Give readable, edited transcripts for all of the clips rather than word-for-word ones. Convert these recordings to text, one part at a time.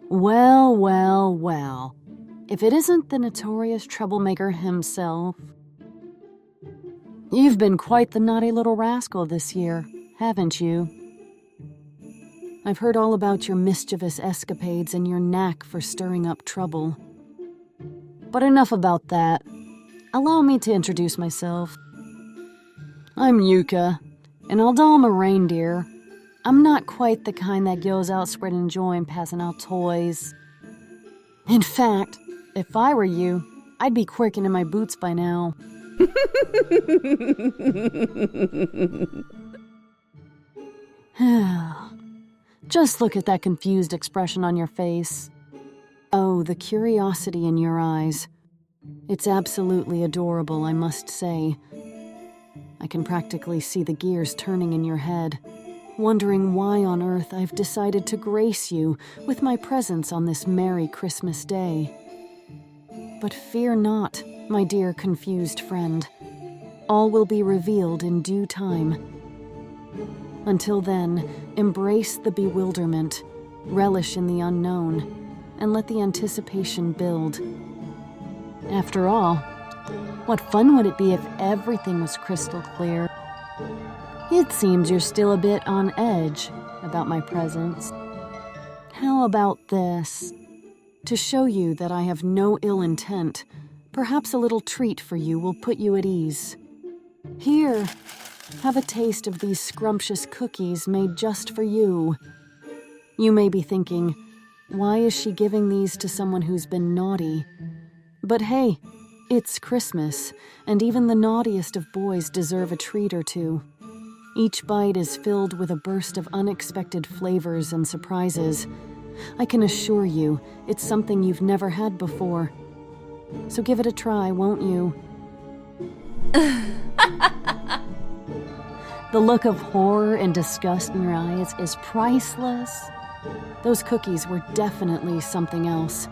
Well, well, well. If it isn't the notorious troublemaker himself. You've been quite the naughty little rascal this year, haven't you? I've heard all about your mischievous escapades and your knack for stirring up trouble. But enough about that. Allow me to introduce myself. I'm Yuka, and although I'm a reindeer, I'm not quite the kind that goes out spreading joy and passing out toys. In fact, if I were you, I'd be quirking in my boots by now. Just look at that confused expression on your face. Oh, the curiosity in your eyes. It's absolutely adorable, I must say. I can practically see the gears turning in your head, wondering why on earth I've decided to grace you with my presence on this merry Christmas day. But fear not, my dear confused friend. All will be revealed in due time. Until then, embrace the bewilderment, relish in the unknown, and let the anticipation build. After all, what fun would it be if everything was crystal clear? It seems you're still a bit on edge about my presence. How about this? To show you that I have no ill intent, perhaps a little treat for you will put you at ease. Here, have a taste of these scrumptious cookies made just for you. You may be thinking, why is she giving these to someone who's been naughty? But hey, it's Christmas, and even the naughtiest of boys deserve a treat or two. Each bite is filled with a burst of unexpected flavors and surprises. I can assure you, it's something you've never had before. So give it a try, won't you? The look of horror and disgust in your eyes is priceless. Those cookies were definitely something else.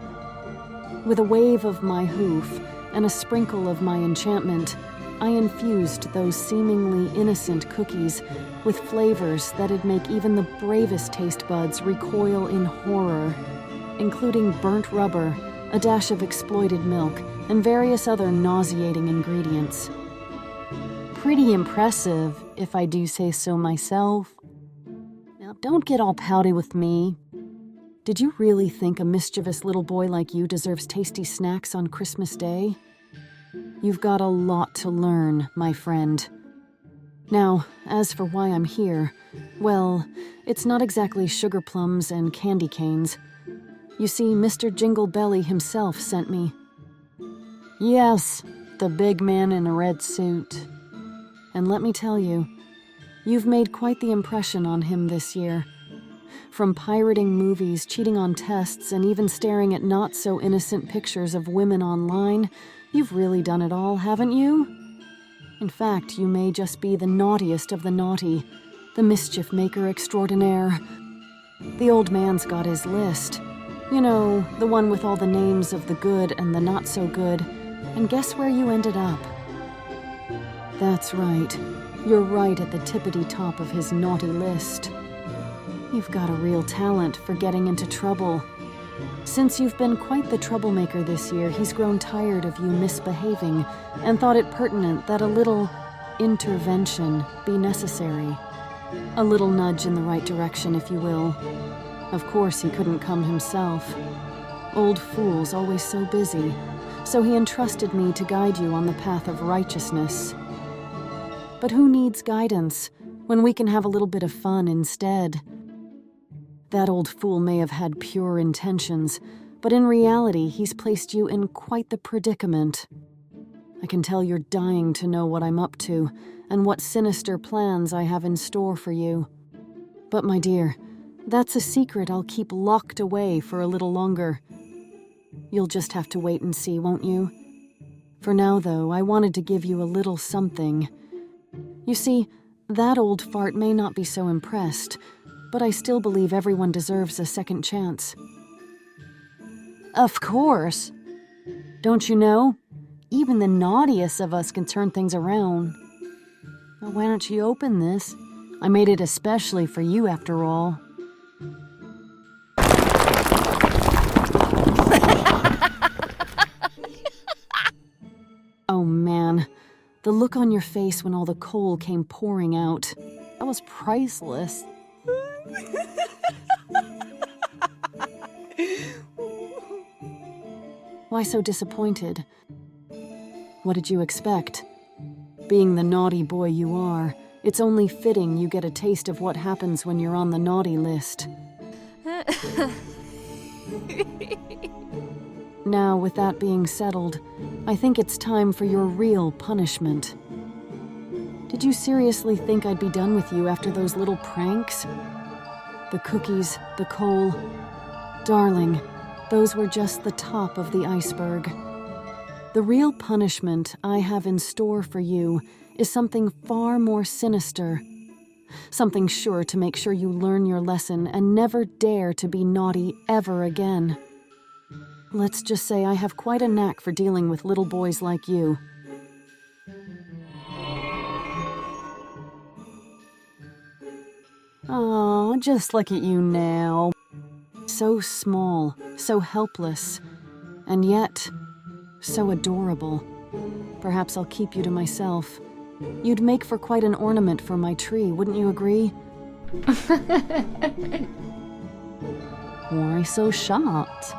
With a wave of my hoof and a sprinkle of my enchantment, I infused those seemingly innocent cookies with flavors that'd make even the bravest taste buds recoil in horror, including burnt rubber, a dash of exploited milk, and various other nauseating ingredients. Pretty impressive, if I do say so myself. Now, don't get all pouty with me. Did you really think a mischievous little boy like you deserves tasty snacks on Christmas Day? You've got a lot to learn, my friend. Now, as for why I'm here, well, it's not exactly sugar plums and candy canes. You see, Mr. Jingle Belly himself sent me. Yes, the big man in a red suit. And let me tell you, you've made quite the impression on him this year. From pirating movies, cheating on tests, and even staring at not-so-innocent pictures of women online, you've really done it all, haven't you? In fact, you may just be the naughtiest of the naughty, the mischief maker extraordinaire. The old man's got his list. You know, the one with all the names of the good and the not-so-good. And guess where you ended up? That's right. You're right at the tippity top of his naughty list. You've got a real talent for getting into trouble. Since you've been quite the troublemaker this year, he's grown tired of you misbehaving and thought it pertinent that a little intervention be necessary. A little nudge in the right direction, if you will. Of course, he couldn't come himself. Old fool's always so busy, so he entrusted me to guide you on the path of righteousness. But who needs guidance when we can have a little bit of fun instead? That old fool may have had pure intentions, but in reality, he's placed you in quite the predicament. I can tell you're dying to know what I'm up to and what sinister plans I have in store for you. But my dear, that's a secret I'll keep locked away for a little longer. You'll just have to wait and see, won't you? For now, though, I wanted to give you a little something. You see, that old fart may not be so impressed, but I still believe everyone deserves a second chance. Of course. Don't you know? Even the naughtiest of us can turn things around. Well, why don't you open this? I made it especially for you, after all. The look on your face when all the coal came pouring out. That was priceless. Why so disappointed? What did you expect? Being the naughty boy you are, it's only fitting you get a taste of what happens when you're on the naughty list. Now, with that being settled, I think it's time for your real punishment. Did you seriously think I'd be done with you after those little pranks? The cookies, the coal. Darling, those were just the top of the iceberg. The real punishment I have in store for you is something far more sinister. Something sure to make sure you learn your lesson and never dare to be naughty ever again. Let's just say I have quite a knack for dealing with little boys like you. Aw, just look at you now. So small, so helpless, and yet so adorable. Perhaps I'll keep you to myself. You'd make for quite an ornament for my tree, wouldn't you agree? Why so shocked?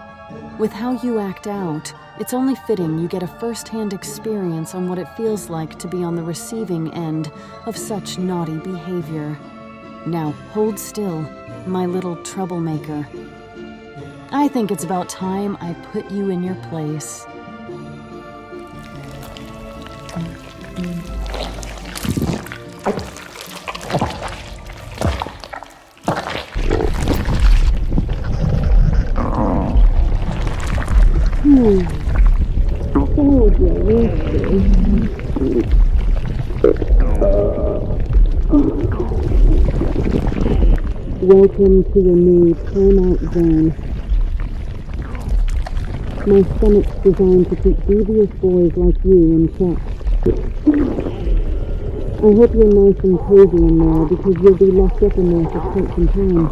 With how you act out, it's only fitting you get a first-hand experience on what it feels like to be on the receiving end of such naughty behavior. Now, hold still, my little troublemaker. I think it's about time I put you in your place. Welcome to your new timeout zone. My stomach's designed to keep devious boys like you in check. I hope you're nice and cozy in there because you'll be locked up in there for quite some time.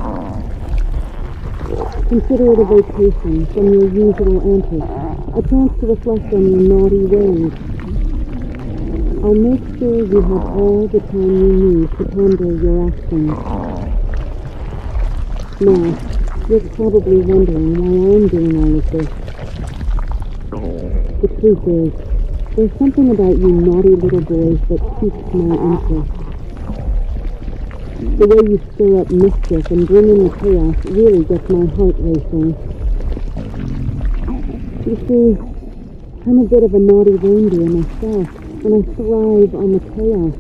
Consider it a vacation from your usual antics, a chance to reflect on your naughty ways. I'll make sure you have all the time you need to ponder your actions. Now, you're probably wondering why I'm doing all of this. The truth is, there's something about you naughty little boys that piques my interest. The way you stir up mischief and bring in the chaos really gets my heart racing. You see, I'm a bit of a naughty reindeer myself, and I thrive on the chaos.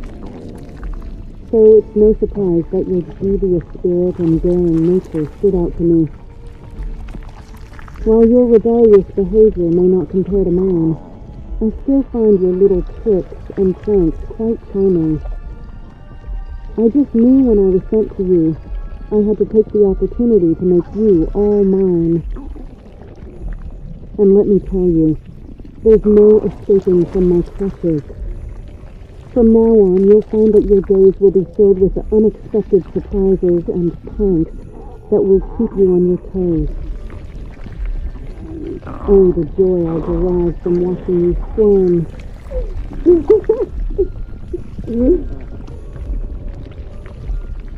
So it's no surprise that your devious spirit and daring nature stood out to me. While your rebellious behavior may not compare to mine, I still find your little tricks and pranks quite charming. I just knew when I was sent to you, I had to take the opportunity to make you all mine. And let me tell you, there's no escaping from my clutches. From now on, you'll find that your days will be filled with the unexpected surprises and pranks that will keep you on your toes. Oh, the joy I derive from watching you squirm.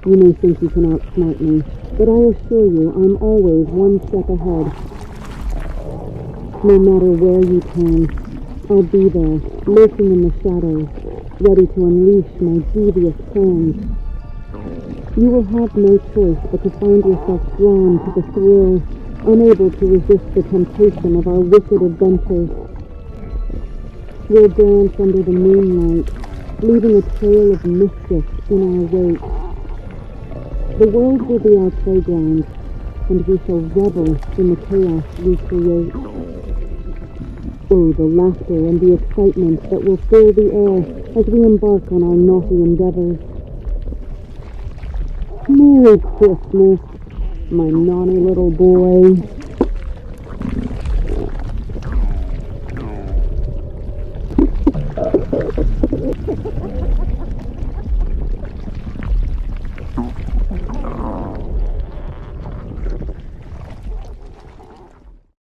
You may think you can outsmart me, but I assure you I'm always one step ahead. No matter where you turn, I'll be there, lurking in the shadows, ready to unleash my devious plans. You will have no choice but to find yourself drawn to the thrill, unable to resist the temptation of our wicked adventures. We'll dance under the moonlight, leaving a trail of mischief in our wake. The world will be our playground, and we shall revel in the chaos we create. Oh, the laughter and the excitement that will fill the air as we embark on our naughty endeavors. Merry Christmas, my naughty little boy.